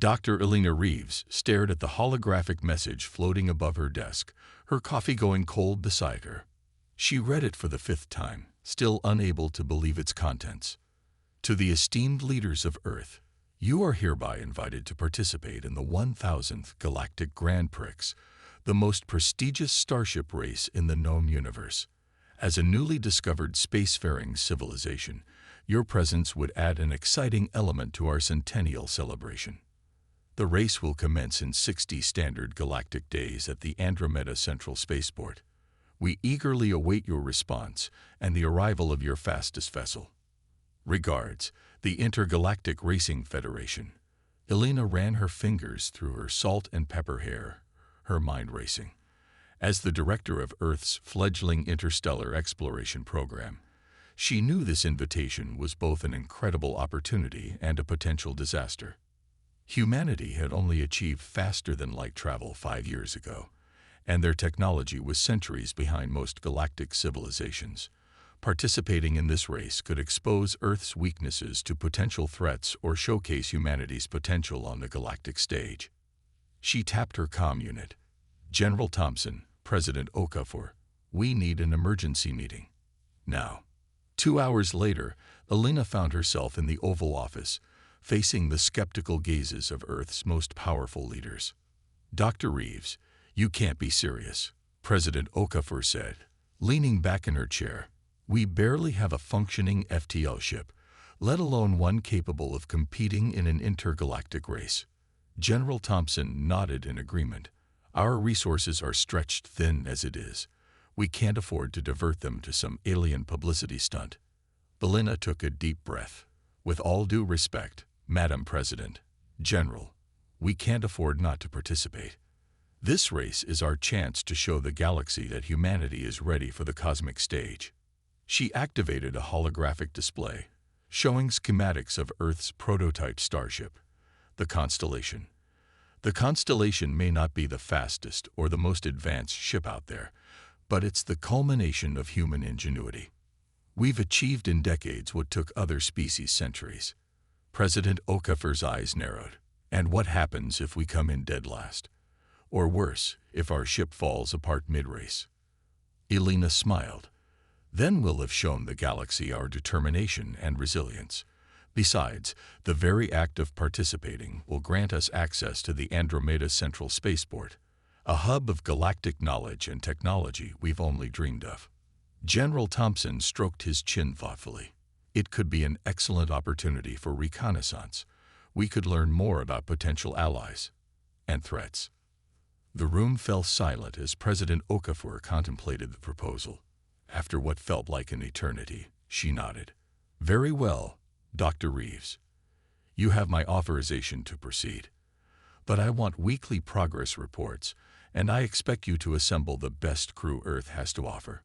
Dr. Elena Reeves stared at the holographic message floating above her desk, her coffee going cold beside her. She read it for the 5th time, still unable to believe its contents. To the esteemed leaders of Earth, you are hereby invited to participate in the 1000th Galactic Grand Prix, the most prestigious starship race in the known universe. As a newly discovered spacefaring civilization, your presence would add an exciting element to our centennial celebration. The race will commence in 60 standard galactic days at the Andromeda Central Spaceport. We eagerly await your response and the arrival of your fastest vessel. Regards, the Intergalactic Racing Federation. Elena ran her fingers through her salt and pepper hair, her mind racing. As the director of Earth's fledgling interstellar exploration program, she knew this invitation was both an incredible opportunity and a potential disaster. Humanity had only achieved faster-than-light travel 5 years ago, and their technology was centuries behind most galactic civilizations. Participating in this race could expose Earth's weaknesses to potential threats or showcase humanity's potential on the galactic stage. She tapped her comm unit. General Thompson, President Okafor, we need an emergency meeting. Now. 2 hours later, Elena found herself in the Oval Office, facing the skeptical gazes of Earth's most powerful leaders. Dr. Reeves, you can't be serious, President Okafor said, leaning back in her chair. We barely have a functioning FTL ship, let alone one capable of competing in an intergalactic race. General Thompson nodded in agreement. Our resources are stretched thin as it is. We can't afford to divert them to some alien publicity stunt. Elena took a deep breath. With all due respect, Madam President, General, we can't afford not to participate. This race is our chance to show the galaxy that humanity is ready for the cosmic stage. She activated a holographic display, showing schematics of Earth's prototype starship, the Constellation. The Constellation may not be the fastest or the most advanced ship out there, but it's the culmination of human ingenuity. We've achieved in decades what took other species centuries. President Okafor's eyes narrowed. And what happens if we come in dead last? Or worse, if our ship falls apart mid-race? Elena smiled. Then we'll have shown the galaxy our determination and resilience. Besides, the very act of participating will grant us access to the Andromeda Central Spaceport, a hub of galactic knowledge and technology we've only dreamed of. General Thompson stroked his chin thoughtfully. It could be an excellent opportunity for reconnaissance. We could learn more about potential allies and threats. The room fell silent as President Okafor contemplated the proposal. After what felt like an eternity, she nodded. Very well, Dr. Reeves. You have my authorization to proceed. But I want weekly progress reports, and I expect you to assemble the best crew Earth has to offer.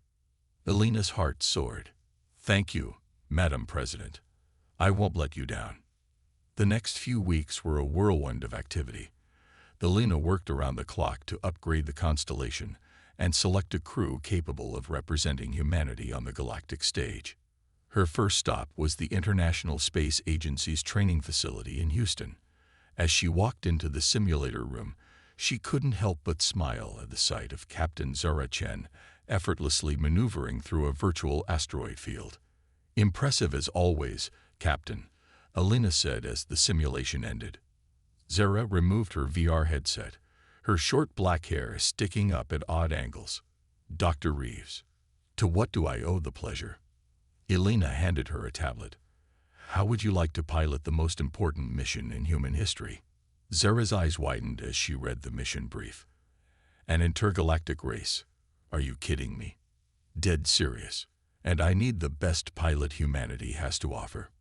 Elena's heart soared. Thank you, Madam President. I won't let you down. The next few weeks were a whirlwind of activity. Elena worked around the clock to upgrade the Constellation and select a crew capable of representing humanity on the galactic stage. Her first stop was the International Space Agency's training facility in Houston. As she walked into the simulator room, she couldn't help but smile at the sight of Captain Zara Chen effortlessly maneuvering through a virtual asteroid field. Impressive as always, Captain, Elena said as the simulation ended. Zara removed her VR headset, her short black hair sticking up at odd angles. Dr. Reeves, to what do I owe the pleasure? Elena handed her a tablet. How would you like to pilot the most important mission in human history? Zara's eyes widened as she read the mission brief. An intergalactic race. Are you kidding me? Dead serious. And I need the best pilot humanity has to offer.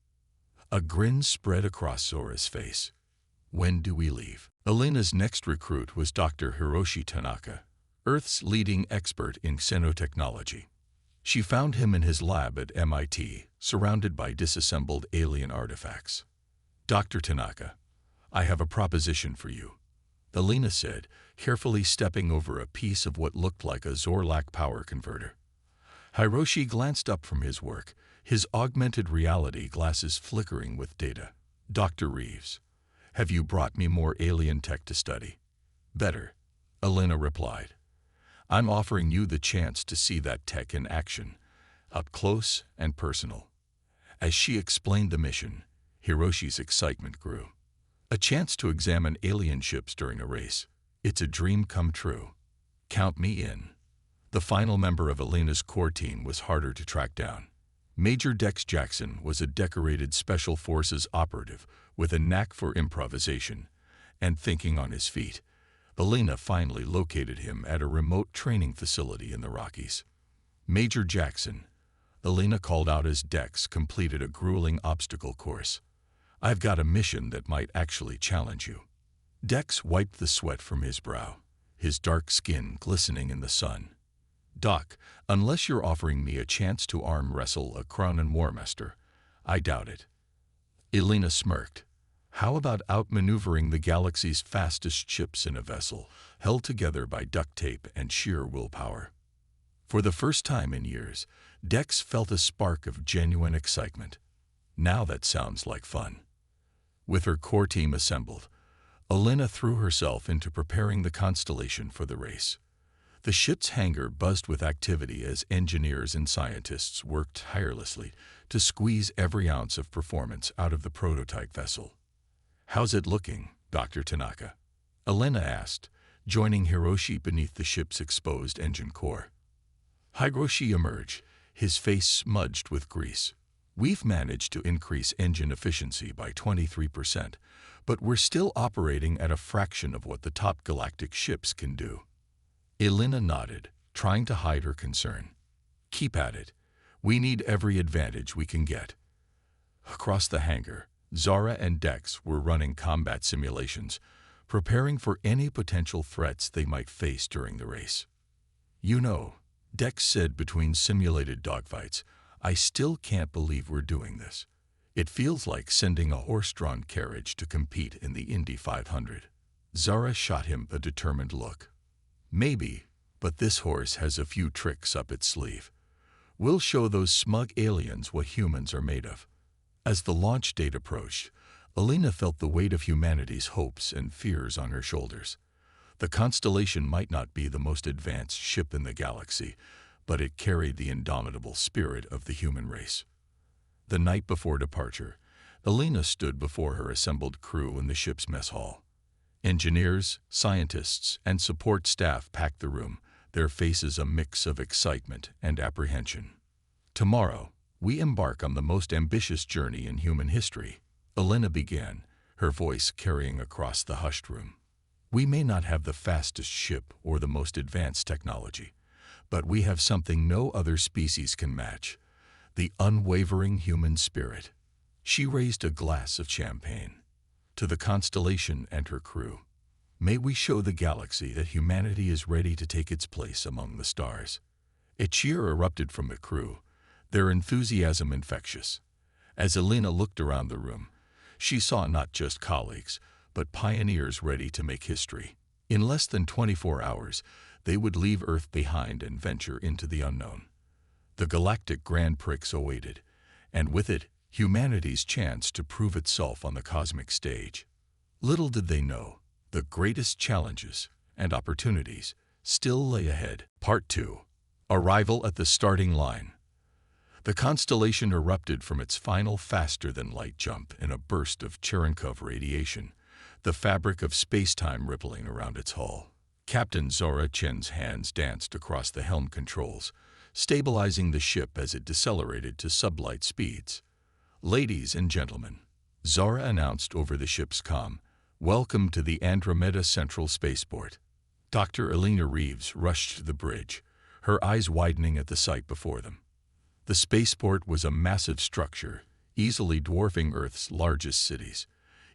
A grin spread across Zora's face. When do we leave? Elena's next recruit was Dr. Hiroshi Tanaka, Earth's leading expert in xenotechnology. She found him in his lab at MIT, surrounded by disassembled alien artifacts. Dr. Tanaka, I have a proposition for you, Elena said, carefully stepping over a piece of what looked like a Zorlak power converter. Hiroshi glanced up from his work, his augmented reality glasses flickering with data. Dr. Reeves, Have you brought me more alien tech to study? Better, Elena replied. I'm offering you the chance to see that tech in action, up close and personal. As she explained the mission, Hiroshi's excitement grew. A chance to examine alien ships during a race. It's a dream come true. Count me in. The final member of Elena's core team was harder to track down. Major Dex Jackson was a decorated Special Forces operative with a knack for improvisation and thinking on his feet. Elena finally located him at a remote training facility in the Rockies. Major Jackson, Elena called out as Dex completed a grueling obstacle course. I've got a mission that might actually challenge you. Dex wiped the sweat from his brow, his dark skin glistening in the sun. Doc, unless you're offering me a chance to arm wrestle a Cronin Warmaster, I doubt it. Elena smirked. How about outmaneuvering the galaxy's fastest ships in a vessel, held together by duct tape and sheer willpower? For the first time in years, Dex felt a spark of genuine excitement. Now that sounds like fun. With her core team assembled, Elena threw herself into preparing the Constellation for the race. The ship's hangar buzzed with activity as engineers and scientists worked tirelessly to squeeze every ounce of performance out of the prototype vessel. How's it looking, Dr. Tanaka? Elena asked, joining Hiroshi beneath the ship's exposed engine core. Hiroshi emerged, his face smudged with grease. We've managed to increase engine efficiency by 23%, but we're still operating at a fraction of what the top galactic ships can do. Elena nodded, trying to hide her concern. Keep at it. We need every advantage we can get. Across the hangar, Zara and Dex were running combat simulations, preparing for any potential threats they might face during the race. You know, Dex said between simulated dogfights, I still can't believe we're doing this. It feels like sending a horse-drawn carriage to compete in the Indy 500. Zara shot him a determined look. Maybe, but this horse has a few tricks up its sleeve. We'll show those smug aliens what humans are made of. As the launch date approached, Elena felt the weight of humanity's hopes and fears on her shoulders. The Constellation might not be the most advanced ship in the galaxy, but it carried the indomitable spirit of the human race. The night before departure, Elena stood before her assembled crew in the ship's mess hall. Engineers, scientists, and support staff packed the room, their faces a mix of excitement and apprehension. Tomorrow, we embark on the most ambitious journey in human history, Elena began, her voice carrying across the hushed room. We may not have the fastest ship or the most advanced technology, but we have something no other species can match, the unwavering human spirit. She raised a glass of champagne. To the Constellation and her crew, may we show the galaxy that humanity is ready to take its place among the stars. A cheer erupted from the crew, their enthusiasm infectious. As Elena looked around the room, she saw not just colleagues, but pioneers ready to make history. In less than 24 hours, they would leave Earth behind and venture into the unknown. The Galactic Grand Prix awaited, and with it, humanity's chance to prove itself on the cosmic stage. Little did they know, the greatest challenges and opportunities still lay ahead. Part 2. Arrival at the starting line. The Constellation erupted from its final faster-than-light jump in a burst of Cherenkov radiation, the fabric of space-time rippling around its hull. Captain Zora Chen's hands danced across the helm controls, stabilizing the ship as it decelerated to sublight speeds. Ladies and gentlemen, Zara announced over the ship's comm, welcome to the Andromeda Central Spaceport. Dr. Elena Reeves rushed to the bridge, her eyes widening at the sight before them. The spaceport was a massive structure, easily dwarfing Earth's largest cities.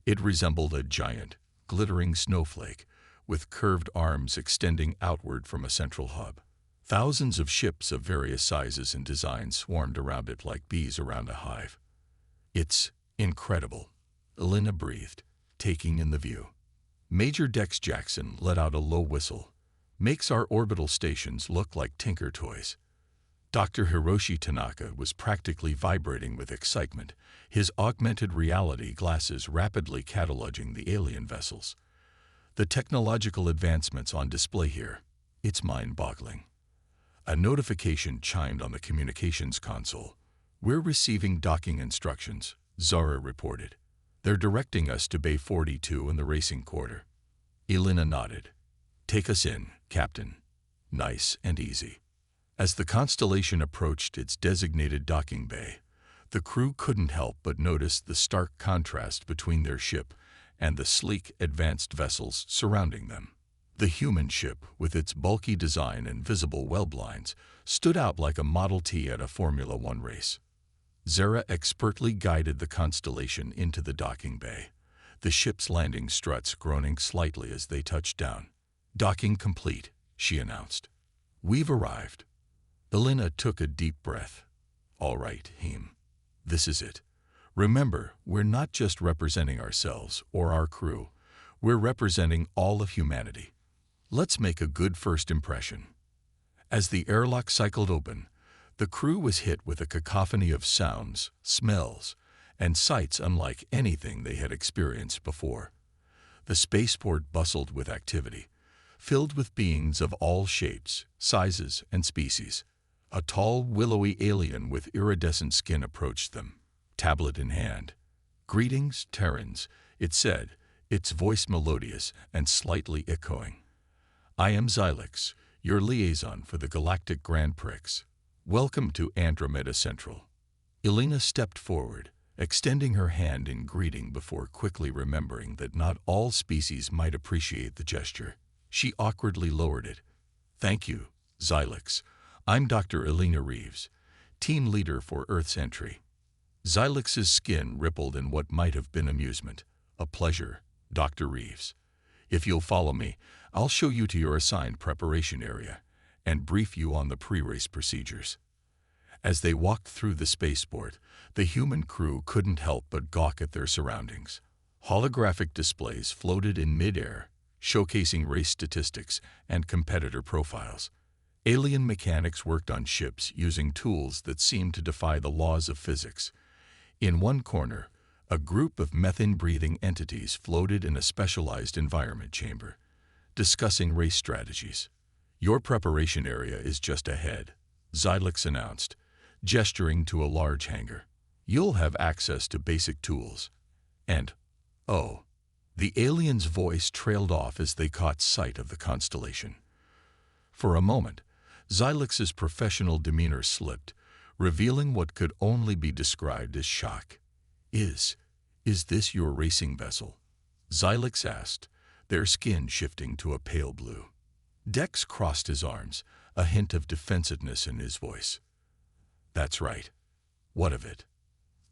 It resembled a giant, glittering snowflake, with curved arms extending outward from a central hub. Thousands of ships of various sizes and designs swarmed around it like bees around a hive. It's incredible, Elena breathed, taking in the view. Major Dex Jackson let out a low whistle. Makes our orbital stations look like tinker toys. Dr. Hiroshi Tanaka was practically vibrating with excitement, his augmented reality glasses rapidly cataloging the alien vessels. The technological advancements on display here, it's mind-boggling. A notification chimed on the communications console. "We're receiving docking instructions," Zara reported. "They're directing us to Bay 42 in the racing quarter." Elena nodded. "Take us in, Captain." Nice and easy. As the Constellation approached its designated docking bay, the crew couldn't help but notice the stark contrast between their ship and the sleek, advanced vessels surrounding them. The human ship, with its bulky design and visible weld lines, stood out like a Model T at a Formula One race. Zara expertly guided the Constellation into the docking bay, the ship's landing struts groaning slightly as they touched down. "Docking complete," she announced. "We've arrived." Elena took a deep breath. "All right, Heem. This is it. Remember, we're not just representing ourselves or our crew. We're representing all of humanity. Let's make a good first impression." As the airlock cycled open, the crew was hit with a cacophony of sounds, smells, and sights unlike anything they had experienced before. The spaceport bustled with activity, filled with beings of all shapes, sizes, and species. A tall, willowy alien with iridescent skin approached them, tablet in hand. "Greetings, Terrans," it said, its voice melodious and slightly echoing. "I am Xylix, your liaison for the Galactic Grand Prix. Welcome to Andromeda Central." Elena stepped forward, extending her hand in greeting before quickly remembering that not all species might appreciate the gesture. She awkwardly lowered it. "Thank you, Xylix. I'm Dr. Elena Reeves, team leader for Earth's entry." Xylix's skin rippled in what might have been amusement. "A pleasure, Dr. Reeves. If you'll follow me, I'll show you to your assigned preparation area and brief you on the pre-race procedures." As they walked through the spaceport, the human crew couldn't help but gawk at their surroundings. Holographic displays floated in mid-air, showcasing race statistics and competitor profiles. Alien mechanics worked on ships using tools that seemed to defy the laws of physics. In one corner, a group of methane-breathing entities floated in a specialized environment chamber, discussing race strategies. "Your preparation area is just ahead," Xylix announced, gesturing to a large hangar. "You'll have access to basic tools. And, oh," the alien's voice trailed off as they caught sight of the Constellation. For a moment, Xylix's professional demeanor slipped, revealing what could only be described as shock. Is this your racing vessel?" Xylix asked, their skin shifting to a pale blue. Dex crossed his arms, a hint of defensiveness in his voice. "That's right. What of it?"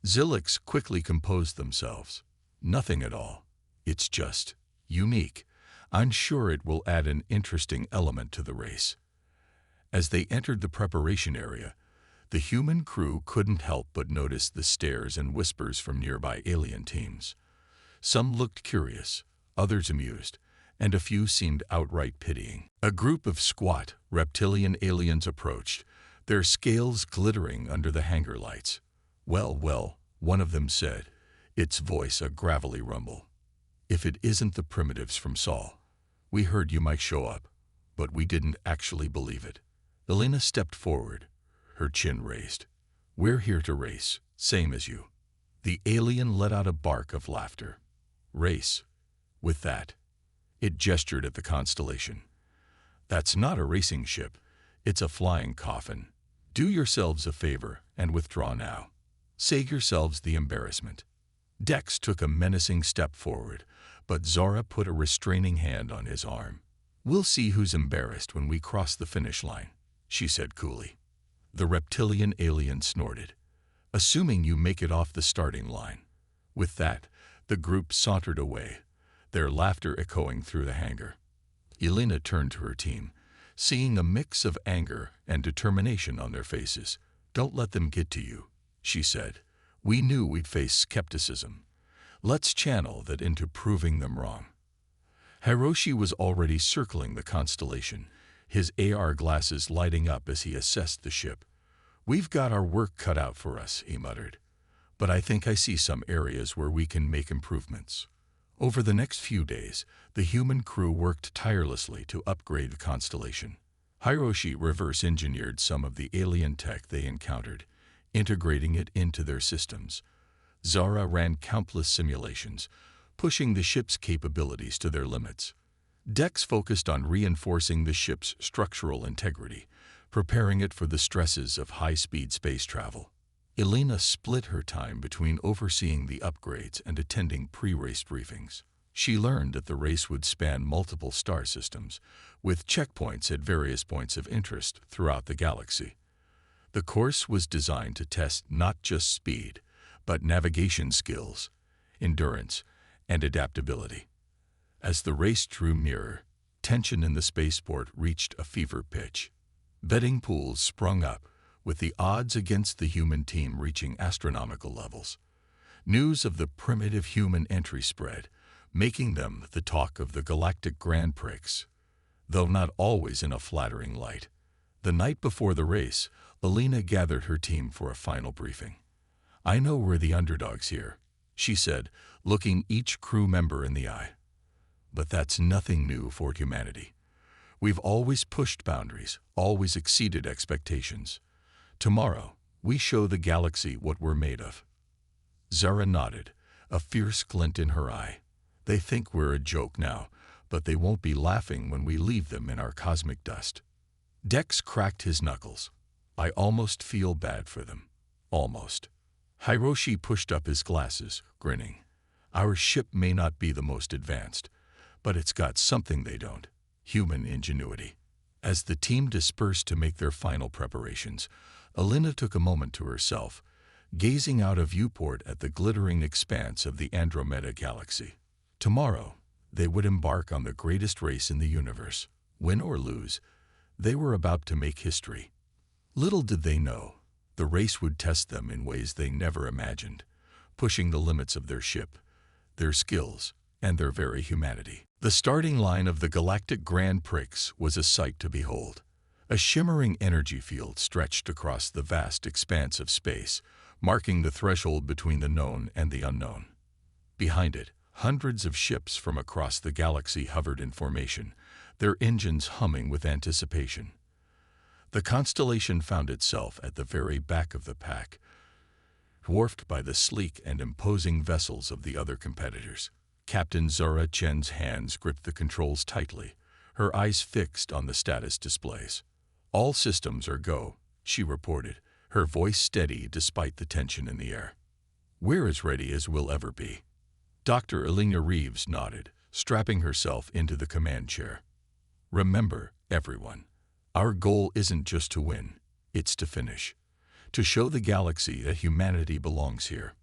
Xylix quickly composed themselves. "Nothing at all. It's just unique. I'm sure it will add an interesting element to the race." As they entered the preparation area, the human crew couldn't help but notice the stares and whispers from nearby alien teams. Some looked curious, others amused, and a few seemed outright pitying. A group of squat, reptilian aliens approached, their scales glittering under the hangar lights. Well, one of them said, its voice a gravelly rumble. "If it isn't the primitives from Sol. We heard you might show up, but we didn't actually believe it." Elena stepped forward, her chin raised. "We're here to race, same as you." The alien let out a bark of laughter. "Race? With that?" It gestured at the Constellation. "That's not a racing ship. It's a flying coffin. Do yourselves a favor and withdraw now. Save yourselves the embarrassment." Dex took a menacing step forward, but Zara put a restraining hand on his arm. "We'll see who's embarrassed when we cross the finish line," she said coolly. The reptilian alien snorted. "Assuming you make it off the starting line." With that, the group sauntered away, their laughter echoing through the hangar. Elena turned to her team, seeing a mix of anger and determination on their faces. "Don't let them get to you," she said. "We knew we'd face skepticism. Let's channel that into proving them wrong." Hiroshi was already circling the Constellation, his AR glasses lighting up as he assessed the ship. "We've got our work cut out for us," he muttered. "But I think I see some areas where we can make improvements." Over the next few days, the human crew worked tirelessly to upgrade the constellation. Hiroshi reverse-engineered some of the alien tech they encountered, integrating it into their systems. Zara ran countless simulations, pushing the ship's capabilities to their limits. Dex focused on reinforcing the ship's structural integrity, preparing it for the stresses of high-speed space travel. Elena split her time between overseeing the upgrades and attending pre-race briefings. She learned that the race would span multiple star systems, with checkpoints at various points of interest throughout the galaxy. The course was designed to test not just speed, but navigation skills, endurance, and adaptability. As the race drew nearer, tension in the spaceport reached a fever pitch. Betting pools sprung up, with the odds against the human team reaching astronomical levels. News of the primitive human entry spread, making them the talk of the Galactic Grand Prix, though not always in a flattering light. The night before the race, Elena gathered her team for a final briefing. "I know we're the underdogs here," she said, looking each crew member in the eye. "But that's nothing new for humanity. We've always pushed boundaries, always exceeded expectations. Tomorrow, we show the galaxy what we're made of." Zara nodded, a fierce glint in her eye. "They think we're a joke now, but they won't be laughing when we leave them in our cosmic dust." Dex cracked his knuckles. "I almost feel bad for them. Almost." Hiroshi pushed up his glasses, grinning. "Our ship may not be the most advanced, but it's got something they don't: human ingenuity." As the team dispersed to make their final preparations, Elena took a moment to herself, gazing out a viewport at the glittering expanse of the Andromeda Galaxy. Tomorrow, they would embark on the greatest race in the universe. Win or lose, they were about to make history. Little did they know, the race would test them in ways they never imagined, pushing the limits of their ship, their skills, and their very humanity. The starting line of the Galactic Grand Prix was a sight to behold. A shimmering energy field stretched across the vast expanse of space, marking the threshold between the known and the unknown. Behind it, hundreds of ships from across the galaxy hovered in formation, their engines humming with anticipation. The constellation found itself at the very back of the pack, dwarfed by the sleek and imposing vessels of the other competitors. Captain Zara Chen's hands gripped the controls tightly, her eyes fixed on the status displays. "All systems are go," she reported, her voice steady despite the tension in the air. "We're as ready as we'll ever be." Dr. Elena Reeves nodded, strapping herself into the command chair. "Remember, everyone, our goal isn't just to win, it's to finish. To show the galaxy that humanity belongs here."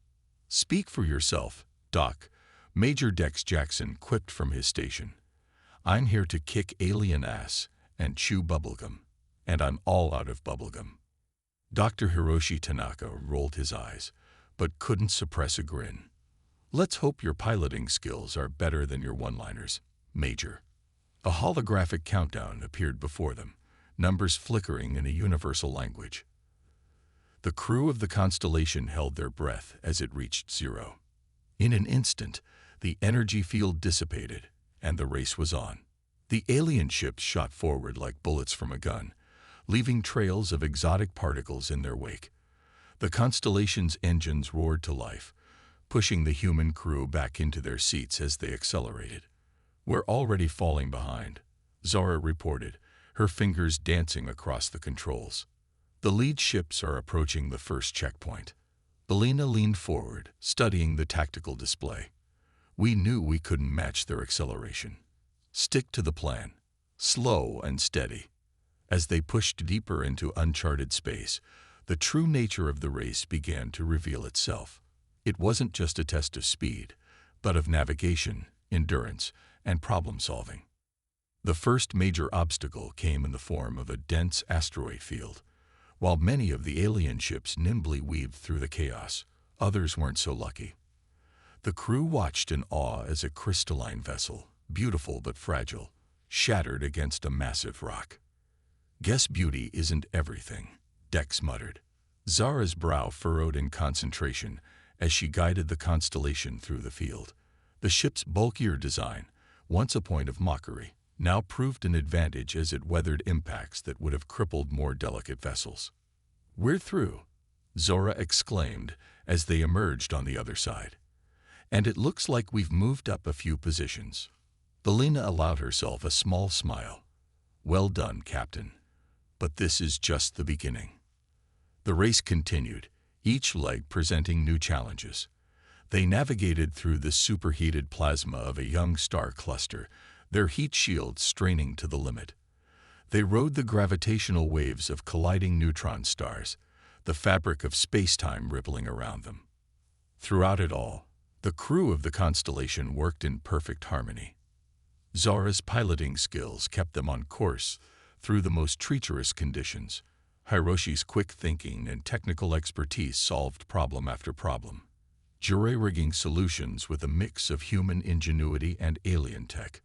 "Speak for yourself, Doc," Major Dex Jackson quipped from his station. "I'm here to kick alien ass and chew bubblegum, and I'm all out of bubblegum." Dr. Hiroshi Tanaka rolled his eyes, but couldn't suppress a grin. "Let's hope your piloting skills are better than your one-liners, Major." A holographic countdown appeared before them, numbers flickering in a universal language. The crew of the constellation held their breath as it reached 0. In an instant, the energy field dissipated, and the race was on. The alien ships shot forward like bullets from a gun, leaving trails of exotic particles in their wake. The constellation's engines roared to life, pushing the human crew back into their seats as they accelerated. "We're already falling behind," Zara reported, her fingers dancing across the controls. "The lead ships are approaching the first checkpoint." Elena leaned forward, studying the tactical display. "We knew we couldn't match their acceleration. Stick to the plan. Slow and steady." As they pushed deeper into uncharted space, the true nature of the race began to reveal itself. It wasn't just a test of speed, but of navigation, endurance, and problem-solving. The first major obstacle came in the form of a dense asteroid field. While many of the alien ships nimbly weaved through the chaos, others weren't so lucky. The crew watched in awe as a crystalline vessel, beautiful but fragile, shattered against a massive rock. "Guess beauty isn't everything," Dex muttered. Zara's brow furrowed in concentration as she guided the constellation through the field. The ship's bulkier design, once a point of mockery, now proved an advantage as it weathered impacts that would have crippled more delicate vessels. "We're through," Zora exclaimed as they emerged on the other side. "And it looks like we've moved up a few positions." Belina allowed herself a small smile. "Well done, Captain. But this is just the beginning." The race continued, each leg presenting new challenges. They navigated through the superheated plasma of a young star cluster, their heat shields straining to the limit. They rode the gravitational waves of colliding neutron stars, the fabric of space-time rippling around them. Throughout it all, the crew of the constellation worked in perfect harmony. Zara's piloting skills kept them on course through the most treacherous conditions. Hiroshi's quick thinking and technical expertise solved problem after problem, jury-rigging solutions with a mix of human ingenuity and alien tech.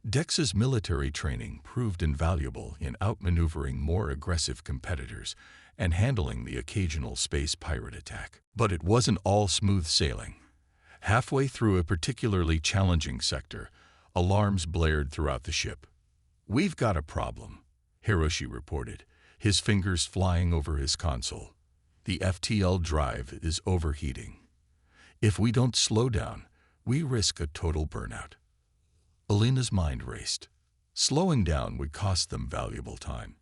Dex's military training proved invaluable in outmaneuvering more aggressive competitors and handling the occasional space pirate attack. But it wasn't all smooth sailing. Halfway through a particularly challenging sector, alarms blared throughout the ship. "We've got a problem," Hiroshi reported, his fingers flying over his console. "The FTL drive is overheating. If we don't slow down, we risk a total burnout." Alina's mind raced. Slowing down would cost them valuable time,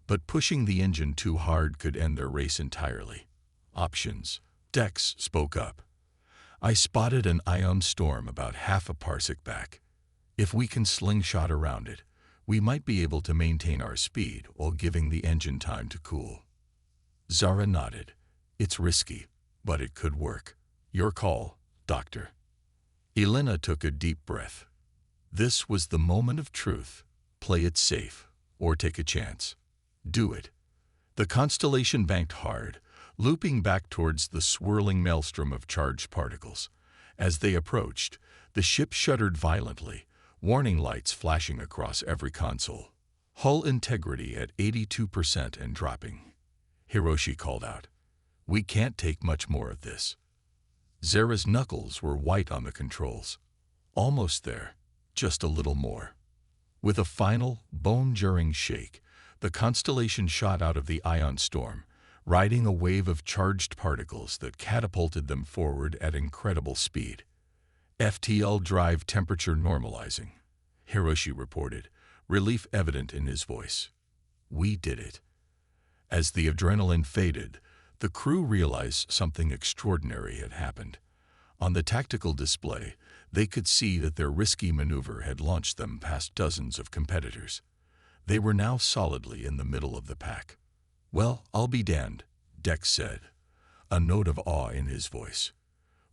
but pushing the engine too hard could end their race entirely. "Options," Dex spoke up. "I spotted an ion storm about half a parsec back. If we can slingshot around it, we might be able to maintain our speed while giving the engine time to cool." Zara nodded. "It's risky, but it could work. Your call, Doctor." Elena took a deep breath. This was the moment of truth. Play it safe, or take a chance. Do it. The constellation banked hard, looping back towards the swirling maelstrom of charged particles. As they approached, the ship shuddered violently, warning lights flashing across every console. "Hull integrity at 82% and dropping," Hiroshi called out. "We can't take much more of this." Zara's knuckles were white on the controls. Almost there, just a little more. With a final, bone-jarring shake, the constellation shot out of the ion storm, riding a wave of charged particles that catapulted them forward at incredible speed. "FTL drive temperature normalizing," Hiroshi reported, relief evident in his voice. "We did it." As the adrenaline faded, the crew realized something extraordinary had happened. On the tactical display, they could see that their risky maneuver had launched them past dozens of competitors. They were now solidly in the middle of the pack. "Well, I'll be damned," Dex said, a note of awe in his voice.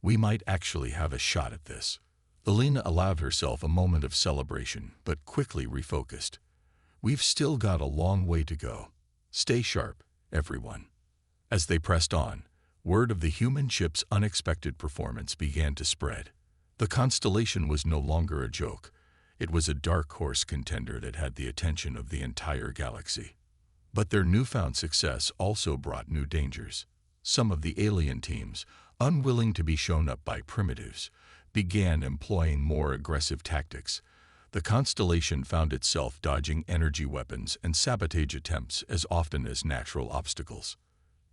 "We might actually have a shot at this." Elena allowed herself a moment of celebration, but quickly refocused. "We've still got a long way to go. Stay sharp, everyone." As they pressed on, word of the human ship's unexpected performance began to spread. The constellation was no longer a joke. It was a dark horse contender that had the attention of the entire galaxy. But their newfound success also brought new dangers. Some of the alien teams, unwilling to be shown up by primitives, began employing more aggressive tactics. The constellation found itself dodging energy weapons and sabotage attempts as often as natural obstacles.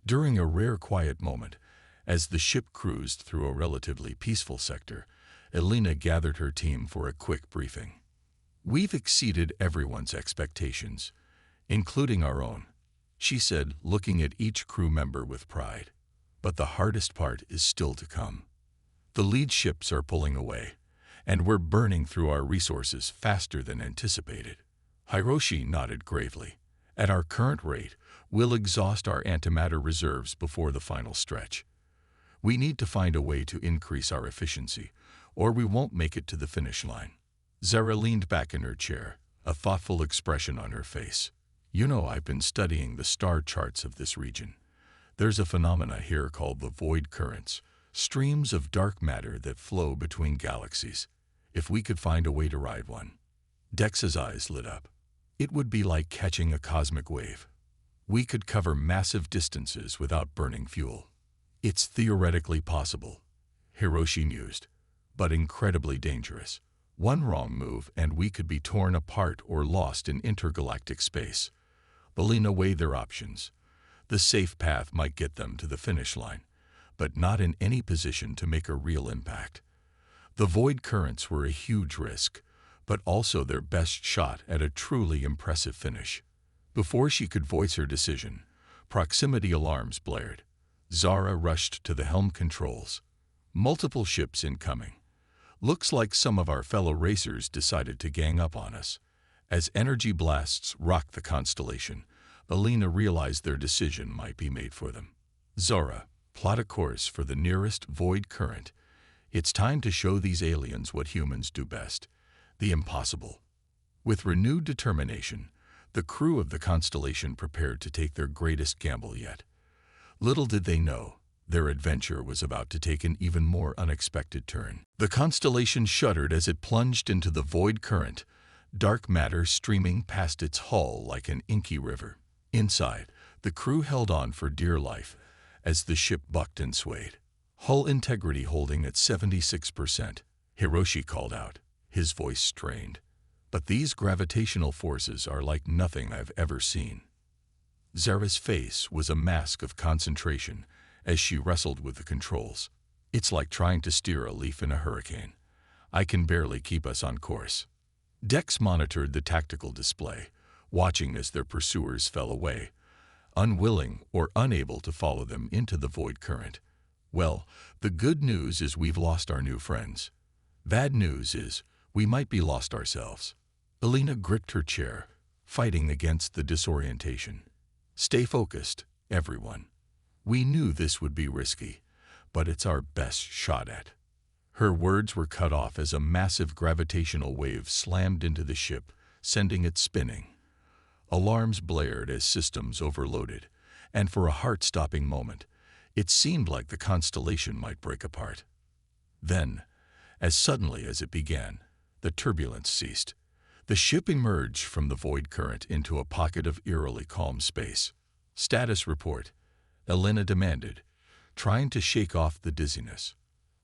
During a rare quiet moment, as the ship cruised through a relatively peaceful sector, Elena gathered her team for a quick briefing. "We've exceeded everyone's expectations, including our own," she said, looking at each crew member with pride. "But the hardest part is still to come. The lead ships are pulling away, and we're burning through our resources faster than anticipated." Hiroshi nodded gravely. "At our current rate, we'll exhaust our antimatter reserves before the final stretch. We need to find a way to increase our efficiency, or we won't make it to the finish line." Zara leaned back in her chair, a thoughtful expression on her face. "You know, I've been studying the star charts of this region. There's a phenomena here called the void currents, streams of dark matter that flow between galaxies. If we could find a way to ride one." Dex's eyes lit up. "It would be like catching a cosmic wave." We could cover massive distances without burning fuel. It's theoretically possible, Hiroshi mused, but incredibly dangerous. One wrong move and we could be torn apart or lost in intergalactic space. Alina weighed their options. The safe path might get them to the finish line, but not in any position to make a real impact. The void currents were a huge risk, but also their best shot at a truly impressive finish. Before she could voice her decision, proximity alarms blared. Zara rushed to the helm controls. Multiple ships incoming. Looks like some of our fellow racers decided to gang up on us. As energy blasts rocked the constellation, Alina realized their decision might be made for them. Zara, plot a course for the nearest void current. It's time to show these aliens what humans do best, the impossible. With renewed determination, the crew of the constellation prepared to take their greatest gamble yet. Little did they know, their adventure was about to take an even more unexpected turn. The constellation shuddered as it plunged into the void current, dark matter streaming past its hull like an inky river. Inside, the crew held on for dear life as the ship bucked and swayed. Hull integrity holding at 76%, Hiroshi called out, his voice strained. But these gravitational forces are like nothing I've ever seen. Zara's face was a mask of concentration as she wrestled with the controls. It's like trying to steer a leaf in a hurricane. I can barely keep us on course. Dex monitored the tactical display, watching as their pursuers fell away, unwilling or unable to follow them into the void current. Well, the good news is we've lost our new friends. Bad news is we might be lost ourselves. Alina gripped her chair, fighting against the disorientation. Stay focused, everyone. We knew this would be risky, but it's our best shot at. Her words were cut off as a massive gravitational wave slammed into the ship, sending it spinning. Alarms blared as systems overloaded, and for a heart-stopping moment, it seemed like the constellation might break apart. Then, as suddenly as it began, the turbulence ceased. The ship emerged from the void current into a pocket of eerily calm space. Status report, Alina demanded, trying to shake off the dizziness.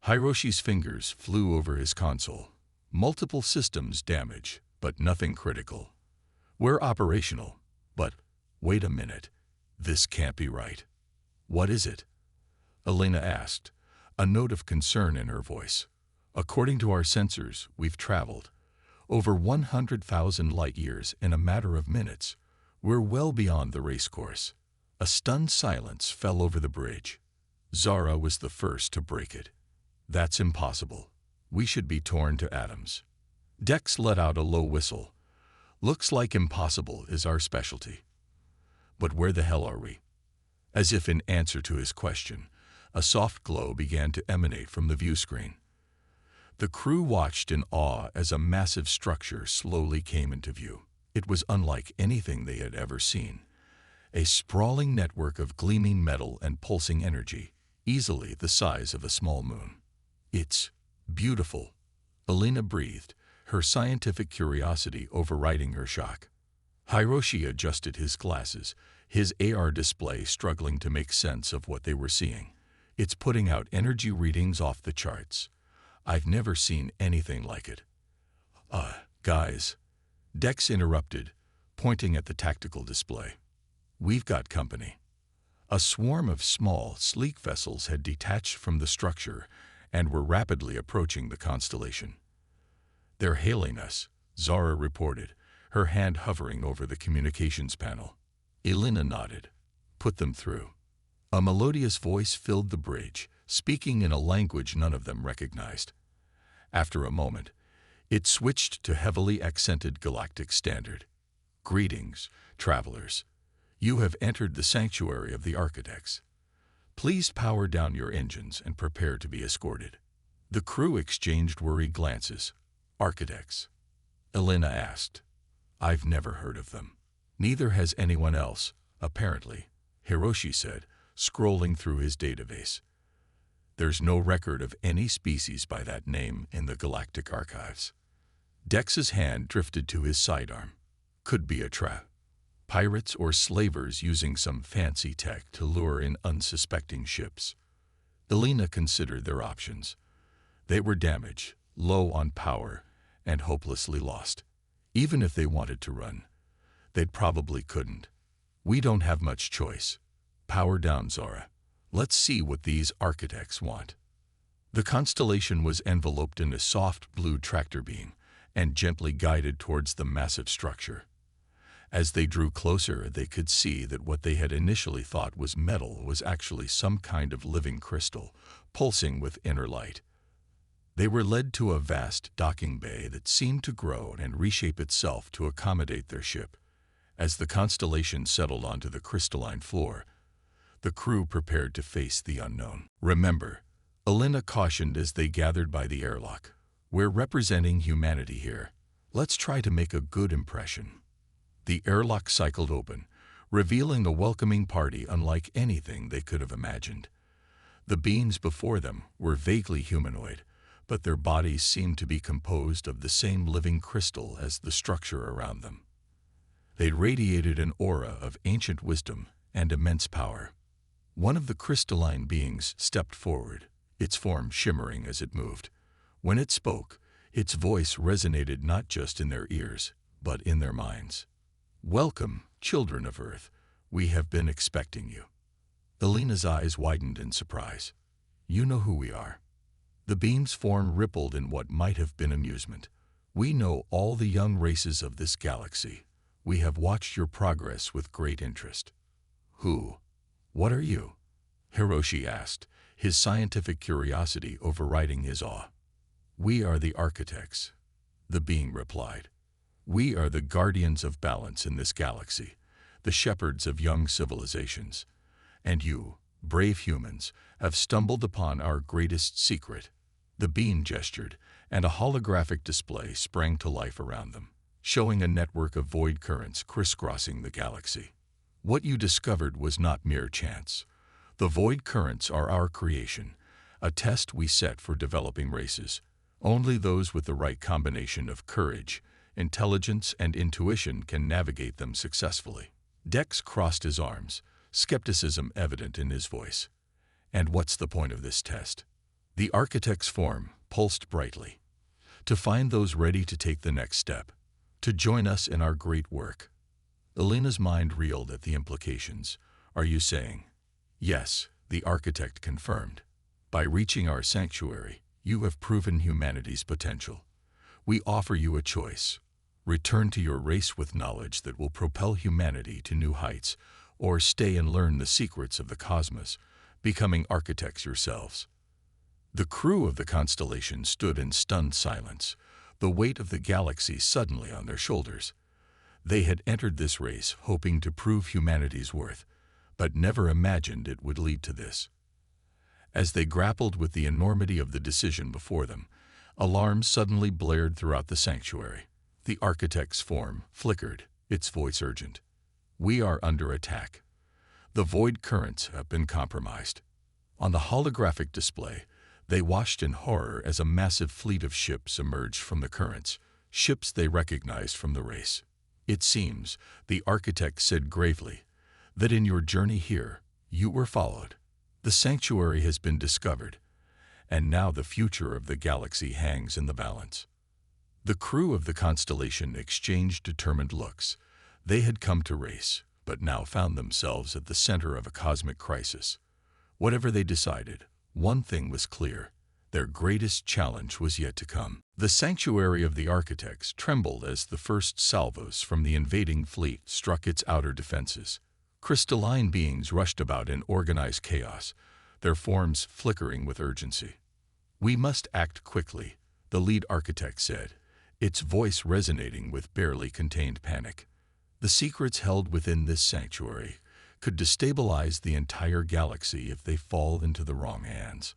Hiroshi's fingers flew over his console. Multiple systems damaged, but nothing critical. We're operational, but wait a minute. This can't be right. What is it? Alina asked, a note of concern in her voice. According to our sensors, we've traveled over 100,000 light-years in a matter of minutes. We're well beyond the race course. A stunned silence fell over the bridge. Zara was the first to break it. That's impossible. We should be torn to atoms. Dex let out a low whistle. Looks like impossible is our specialty. But where the hell are we? As if in answer to his question, a soft glow began to emanate from the view screen. The crew watched in awe as a massive structure slowly came into view. It was unlike anything they had ever seen. A sprawling network of gleaming metal and pulsing energy, easily the size of a small moon. It's beautiful, Alina breathed, her scientific curiosity overriding her shock. Hiroshi adjusted his glasses, his AR display struggling to make sense of what they were seeing. It's putting out energy readings off the charts. I've never seen anything like it. Guys, Dex interrupted, pointing at the tactical display. We've got company. A swarm of small, sleek vessels had detached from the structure and were rapidly approaching the constellation. They're hailing us, Zara reported, her hand hovering over the communications panel. Alina nodded. Put them through. A melodious voice filled the bridge, speaking in a language none of them recognized. After a moment, it switched to heavily accented Galactic Standard. Greetings, travelers. You have entered the sanctuary of the Architects. Please power down your engines and prepare to be escorted. The crew exchanged worried glances. Architects? Alina asked. I've never heard of them. Neither has anyone else, apparently, Hiroshi said, scrolling through his database. There's no record of any species by that name in the Galactic Archives. Dex's hand drifted to his sidearm. Could be a trap. Pirates or slavers using some fancy tech to lure in unsuspecting ships. Elena considered their options. They were damaged, low on power, and hopelessly lost. Even if they wanted to run, they probably couldn't. We don't have much choice. Power down, Zora. Let's see what these architects want. The constellation was enveloped in a soft blue tractor beam and gently guided towards the massive structure. As they drew closer, they could see that what they had initially thought was metal was actually some kind of living crystal, pulsing with inner light. They were led to a vast docking bay that seemed to grow and reshape itself to accommodate their ship. As the constellation settled onto the crystalline floor, the crew prepared to face the unknown. Remember, Elena cautioned as they gathered by the airlock, we're representing humanity here. Let's try to make a good impression. The airlock cycled open, revealing a welcoming party unlike anything they could have imagined. The beings before them were vaguely humanoid, but their bodies seemed to be composed of the same living crystal as the structure around them. They radiated an aura of ancient wisdom and immense power. One of the crystalline beings stepped forward, its form shimmering as it moved. When it spoke, its voice resonated not just in their ears, but in their minds. Welcome, children of Earth. We have been expecting you. Elena's eyes widened in surprise. You know who we are. The beam's form rippled in what might have been amusement. We know all the young races of this galaxy. We have watched your progress with great interest. Who? What are you? Hiroshi asked, his scientific curiosity overriding his awe. We are the architects, the being replied. We are the guardians of balance in this galaxy, the shepherds of young civilizations. And you, brave humans, have stumbled upon our greatest secret. The being gestured, and a holographic display sprang to life around them, showing a network of void currents crisscrossing the galaxy. What you discovered was not mere chance. The void currents are our creation, a test we set for developing races. Only those with the right combination of courage, intelligence, and intuition can navigate them successfully. Dex crossed his arms, skepticism evident in his voice. And what's the point of this test? The architect's form pulsed brightly. To find those ready to take the next step, to join us in our great work. Elena's mind reeled at the implications. Are you saying? Yes, the architect confirmed. By reaching our sanctuary, you have proven humanity's potential. We offer you a choice. Return to your race with knowledge that will propel humanity to new heights, or stay and learn the secrets of the cosmos, becoming architects yourselves. The crew of the constellation stood in stunned silence, the weight of the galaxy suddenly on their shoulders. They had entered this race hoping to prove humanity's worth, but never imagined it would lead to this. As they grappled with the enormity of the decision before them, alarms suddenly blared throughout the sanctuary. The architect's form flickered, its voice urgent. We are under attack. The void currents have been compromised. On the holographic display, they watched in horror as a massive fleet of ships emerged from the currents, ships they recognized from the race. It seems, the architect said gravely, that in your journey here, you were followed. The sanctuary has been discovered, and now the future of the galaxy hangs in the balance. The crew of the constellation exchanged determined looks. They had come to race, but now found themselves at the center of a cosmic crisis. Whatever they decided, one thing was clear. Their greatest challenge was yet to come. The sanctuary of the architects trembled as the first salvos from the invading fleet struck its outer defenses. Crystalline beings rushed about in organized chaos, their forms flickering with urgency. We must act quickly, the lead architect said, its voice resonating with barely contained panic. The secrets held within this sanctuary could destabilize the entire galaxy if they fall into the wrong hands.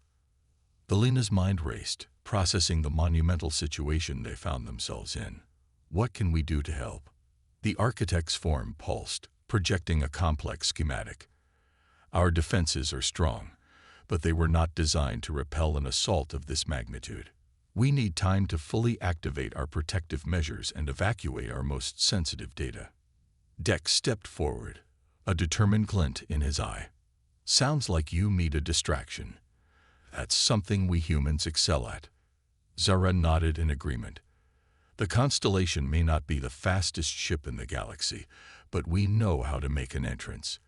Elena's mind raced, processing the monumental situation they found themselves in. What can we do to help? The architect's form pulsed, projecting a complex schematic. Our defenses are strong, but they were not designed to repel an assault of this magnitude. We need time to fully activate our protective measures and evacuate our most sensitive data. Dex stepped forward, a determined glint in his eye. Sounds like you need a distraction. That's something we humans excel at. Zara nodded in agreement. The Constellation may not be the fastest ship in the galaxy, but we know how to make an entrance,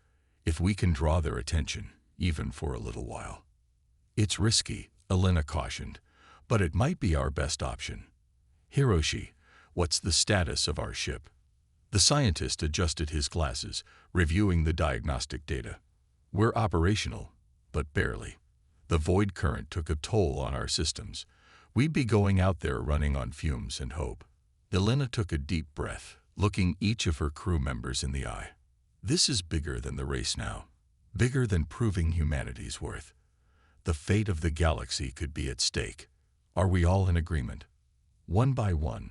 if we can draw their attention, even for a little while. It's risky, Elena cautioned, but it might be our best option. Hiroshi, what's the status of our ship? The scientist adjusted his glasses, reviewing the diagnostic data. We're operational, but barely. The void current took a toll on our systems. We'd be going out there running on fumes and hope. Elena took a deep breath, looking each of her crew members in the eye. This is bigger than the race now. Bigger than proving humanity's worth. The fate of the galaxy could be at stake. Are we all in agreement? One by one,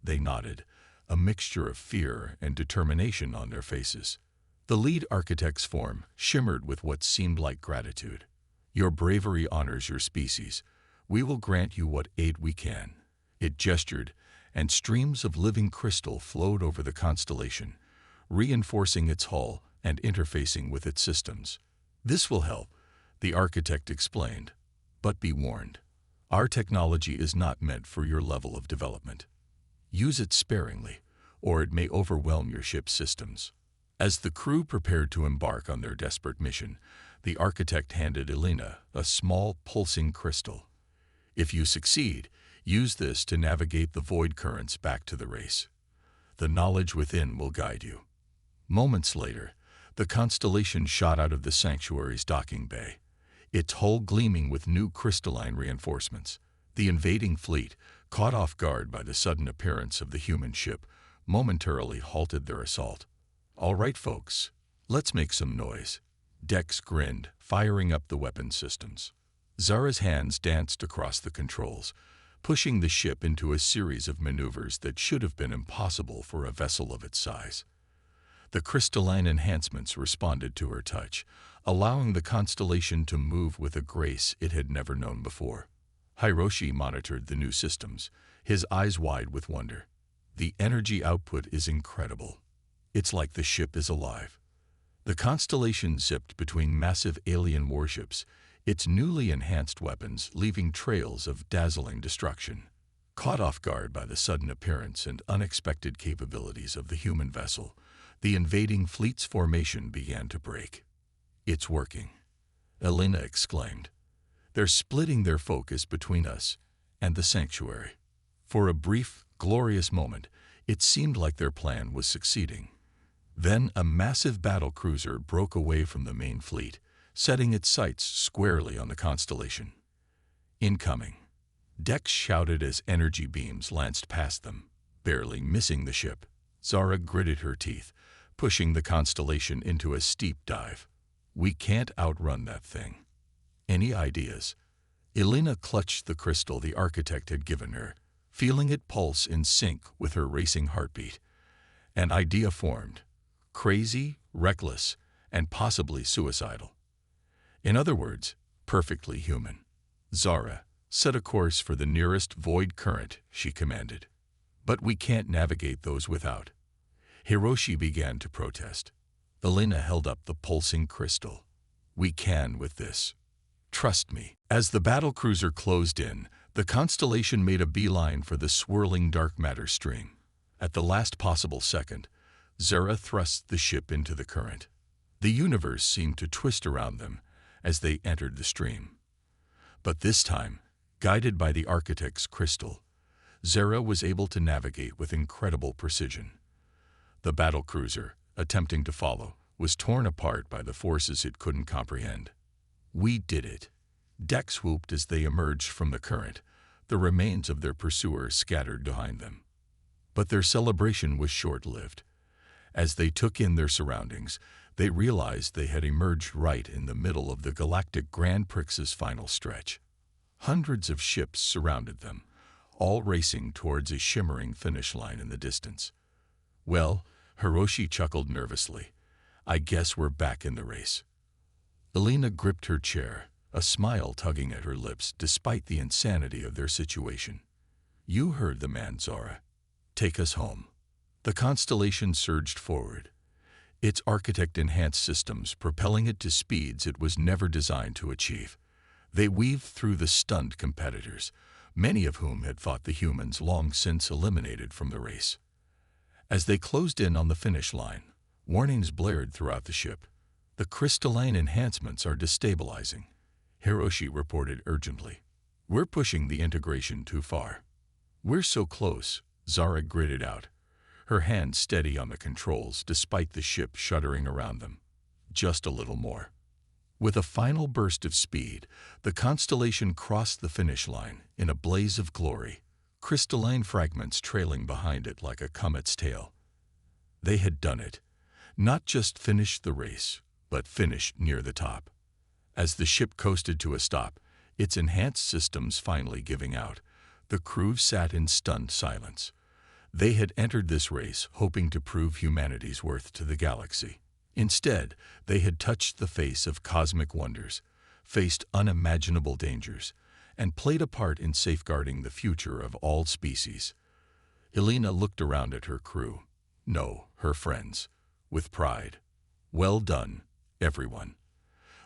they nodded, a mixture of fear and determination on their faces. The lead architect's form shimmered with what seemed like gratitude. Your bravery honors your species. We will grant you what aid we can. It gestured, and streams of living crystal flowed over the constellation, reinforcing its hull and interfacing with its systems. This will help, the architect explained. But be warned, our technology is not meant for your level of development. Use it sparingly, or it may overwhelm your ship's systems. As the crew prepared to embark on their desperate mission, the architect handed Elena a small pulsing crystal. If you succeed, use this to navigate the void currents back to the race. The knowledge within will guide you. Moments later, the constellation shot out of the sanctuary's docking bay, its hull gleaming with new crystalline reinforcements. The invading fleet, caught off guard by the sudden appearance of the human ship, momentarily halted their assault. All right, folks, let's make some noise. Dex grinned, firing up the weapon systems. Zara's hands danced across the controls, pushing the ship into a series of maneuvers that should have been impossible for a vessel of its size. The crystalline enhancements responded to her touch, allowing the constellation to move with a grace it had never known before. Hiroshi monitored the new systems, his eyes wide with wonder. The energy output is incredible. It's like the ship is alive. The constellation zipped between massive alien warships, its newly enhanced weapons leaving trails of dazzling destruction. Caught off guard by the sudden appearance and unexpected capabilities of the human vessel, the invading fleet's formation began to break. It's working, Elena exclaimed. They're splitting their focus between us and the sanctuary. For a brief, glorious moment, it seemed like their plan was succeeding. Then a massive battlecruiser broke away from the main fleet, setting its sights squarely on the constellation. Incoming, Dex shouted as energy beams lanced past them, barely missing the ship. Zara gritted her teeth, pushing the constellation into a steep dive. We can't outrun that thing. Any ideas? Elena clutched the crystal the architect had given her, feeling it pulse in sync with her racing heartbeat. An idea formed. Crazy, reckless, and possibly suicidal. In other words, perfectly human. Zara, set a course for the nearest void current, she commanded. But we can't navigate those without. Hiroshi began to protest. Elena held up the pulsing crystal. We can with this. Trust me. As the battlecruiser closed in, the constellation made a beeline for the swirling dark matter stream. At the last possible second, Zara thrust the ship into the current. The universe seemed to twist around them as they entered the stream. But this time, guided by the architect's crystal, Zara was able to navigate with incredible precision. The battlecruiser, attempting to follow, was torn apart by the forces it couldn't comprehend. We did it. Dex whooped as they emerged from the current, the remains of their pursuer scattered behind them. But their celebration was short-lived. As they took in their surroundings, they realized they had emerged right in the middle of the Galactic Grand Prix's final stretch. Hundreds of ships surrounded them, all racing towards a shimmering finish line in the distance. Well, Hiroshi chuckled nervously. I guess we're back in the race. Elena gripped her chair, a smile tugging at her lips despite the insanity of their situation. You heard the man, Zara. Take us home. The constellation surged forward, its architect-enhanced systems propelling it to speeds it was never designed to achieve. They weaved through the stunned competitors, many of whom had fought the humans long since eliminated from the race. As they closed in on the finish line, warnings blared throughout the ship. "The crystalline enhancements are destabilizing," Hiroshi reported urgently. "We're pushing the integration too far." "We're so close," Zara gritted out, her hand steady on the controls despite the ship shuddering around them. "Just a little more." With a final burst of speed, the constellation crossed the finish line in a blaze of glory, crystalline fragments trailing behind it like a comet's tail. They had done it. Not just finished the race, but finished near the top. As the ship coasted to a stop, its enhanced systems finally giving out, the crew sat in stunned silence. They had entered this race hoping to prove humanity's worth to the galaxy. Instead, they had touched the face of cosmic wonders, faced unimaginable dangers, and played a part in safeguarding the future of all species. Helena looked around at her crew, no, her friends, with pride. "Well done, everyone.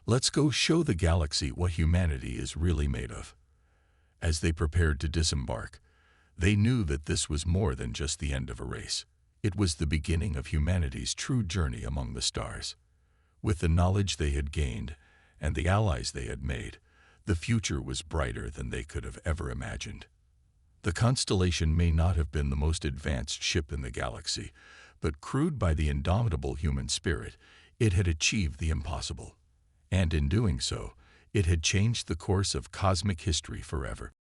Let's go show the galaxy what humanity is really made of." As they prepared to disembark, they knew that this was more than just the end of a race. It was the beginning of humanity's true journey among the stars. With the knowledge they had gained and the allies they had made, the future was brighter than they could have ever imagined. The Constellation may not have been the most advanced ship in the galaxy, but crewed by the indomitable human spirit, it had achieved the impossible. And in doing so, it had changed the course of cosmic history forever.